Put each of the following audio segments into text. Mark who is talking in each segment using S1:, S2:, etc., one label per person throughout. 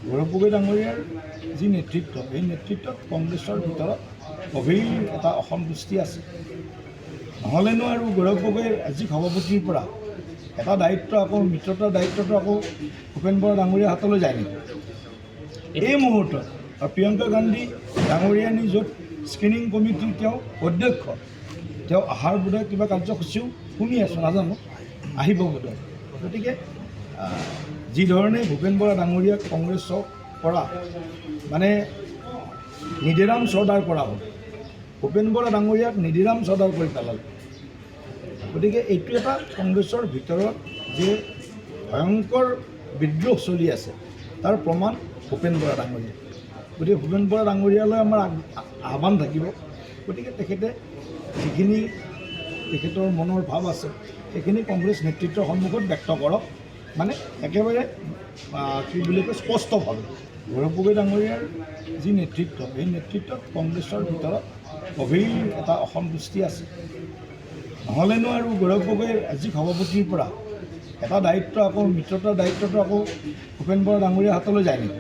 S1: গৌৰৱ গগৈ ডাঙৰীয়াৰ যি নেতৃত্ব, এই নেতৃত্বত কংগ্ৰেছৰ ভিতৰত গভীৰ এটা অসন্তুষ্টি আছে। নহ'লেনো আৰু গৌৰৱ গগৈৰ আজি সভাপতিৰ পৰা এটা দায়িত্ব আকৌ মিত্ৰতাৰ দায়িত্বটো আকৌ ভূপেন বৰা ডাঙৰীয়াৰ হাতলৈ যায় নেকি? এই মুহূৰ্তত প্ৰিয়ংকা গান্ধী ডাঙৰীয়ানী য'ত স্ক্ৰিনিং কমিটিৰ তেওঁ অধ্যক্ষ, তেওঁ অহাৰ বোধহয় কিবা কাৰ্যসূচীও শুনি আছোঁ, নাজানো, আহিব বোধহয়। গতিকে যিধৰণে ভূপেন বৰা ডাঙৰীয়াক কংগ্ৰেছৰ পৰা মানে নিধিৰাম চৰ্দাৰ কৰা হ'ল, ভূপেন বৰা ডাঙৰীয়াক নিধিৰাম চৰ্দাৰ কৰি পেলালে। গতিকে এইটো এটা কংগ্ৰেছৰ ভিতৰত যে ভয়ংকৰ বিদ্ৰোহ চলি আছে তাৰ প্ৰমাণ ভূপেন বৰা ডাঙৰীয়া। গতিকে ভূপেন বৰা ডাঙৰীয়ালৈ আমাৰ আহ্বান থাকিব। গতিকে তেখেতে যিখিনি তেখেতৰ মনৰ ভাৱ আছে সেইখিনি কংগ্ৰেছ নেতৃত্বৰ সন্মুখত ব্যক্ত কৰক, মানে একেবাৰে কি বুলি কয় স্পষ্টভাৱে। গৌৰৱ গগৈ ডাঙৰীয়াৰ যি নেতৃত্ব, এই নেতৃত্বত কংগ্ৰেছৰ ভিতৰত গভীৰ এটা অসন্তুষ্টি আছে। নহ'লেনো আৰু গৌৰৱ গগৈৰ আজি সভাপতিৰ পৰা এটা দায়িত্ব আকৌ মিত্ৰতাৰ দায়িত্বটো আকৌ ভূপেন বৰা ডাঙৰীয়াৰ হাতলৈ যায় নেকি?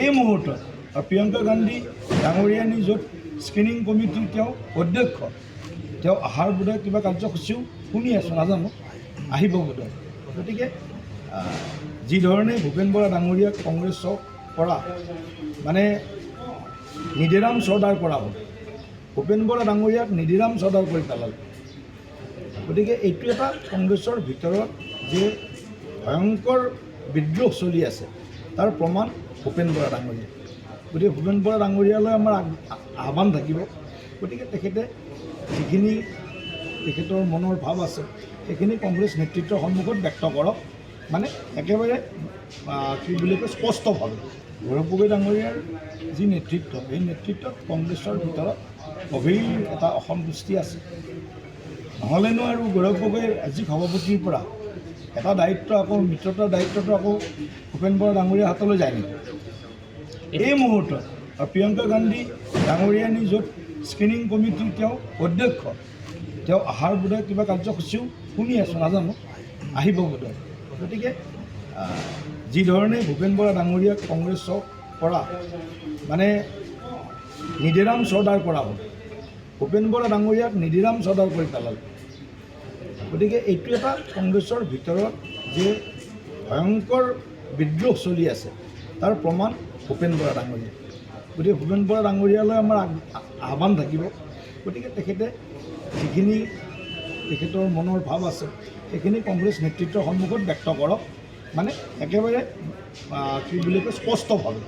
S1: এই মুহূৰ্তত প্ৰিয়ংকা গান্ধী ডাঙৰীয়ানী য'ত স্ক্ৰিনিং কমিটিৰ তেওঁ অধ্যক্ষ, তেওঁ অহাৰ বোধহয় কিবা কাৰ্যসূচীও শুনি আছোঁ, নাজানো, আহিব বোধহয়। গতিকে যিধৰণে ভূপেন বৰা ডাঙৰীয়াক কংগ্ৰেছৰ পৰা মানে নিধিৰাম চৰ্দাৰ কৰা হ'ল, ভূপেন বৰা ডাঙৰীয়াক নিধিৰাম চৰ্দাৰ কৰি পেলালে। গতিকে এইটো এটা কংগ্ৰেছৰ ভিতৰত যে ভয়ংকৰ বিদ্ৰোহ চলি আছে তাৰ প্ৰমাণ ভূপেন বৰা ডাঙৰীয়া। গতিকে ভূপেন বৰা ডাঙৰীয়ালৈ আমাৰ আহ্বান থাকিব। গতিকে তেখেতে যিখিনি তেখেতৰ মনৰ ভাৱ আছে সেইখিনি কংগ্ৰেছ নেতৃত্বৰ সন্মুখত ব্যক্ত কৰক, মানে একেবাৰে কি বুলি কয় স্পষ্টভাৱে। গৌৰৱ গগৈ ডাঙৰীয়াৰ যি নেতৃত্ব, এই নেতৃত্বত কংগ্ৰেছৰ ভিতৰত গভীৰ এটা অসন্তুষ্টি আছে। নহ'লেনো আৰু গৌৰৱ গগৈৰ আজি সভাপতিৰ পৰা এটা দায়িত্ব আকৌ মিত্ৰতাৰ দায়িত্বটো আকৌ ভূপেন বৰা ডাঙৰীয়াৰ হাতলৈ যায় নেকি? এই মুহূৰ্তত প্ৰিয়ংকা গান্ধী ডাঙৰীয়ানী য'ত স্ক্ৰিনিং কমিটিৰ তেওঁ অধ্যক্ষ, তেওঁ অহাৰ বোধহয় কিবা কাৰ্যসূচীও শুনি আছোঁ, নাজানো, আহিব বোধহয়। গতিকে যিধৰণে ভূপেন বৰা ডাঙৰীয়াক কংগ্ৰেছৰ পৰা মানে নিধিৰাম চৰ্দাৰ কৰা হ'ল, ভূপেন বৰা ডাঙৰীয়াক নিধিৰাম চৰ্দাৰ কৰি পেলালে। গতিকে এইটো এটা কংগ্ৰেছৰ ভিতৰত যে ভয়ংকৰ বিদ্ৰোহ চলি আছে তাৰ প্ৰমাণ ভূপেন বৰা ডাঙৰীয়া। গতিকে ভূপেন বৰা ডাঙৰীয়ালৈ আমাৰ আহ্বান থাকিব। গতিকে তেখেতে যিখিনি তেখেতৰ মনৰ ভাৱ আছে সেইখিনি কংগ্ৰেছ নেতৃত্বৰ সন্মুখত ব্যক্ত কৰক, মানে একেবাৰে কি বুলি কয় স্পষ্টভাৱে।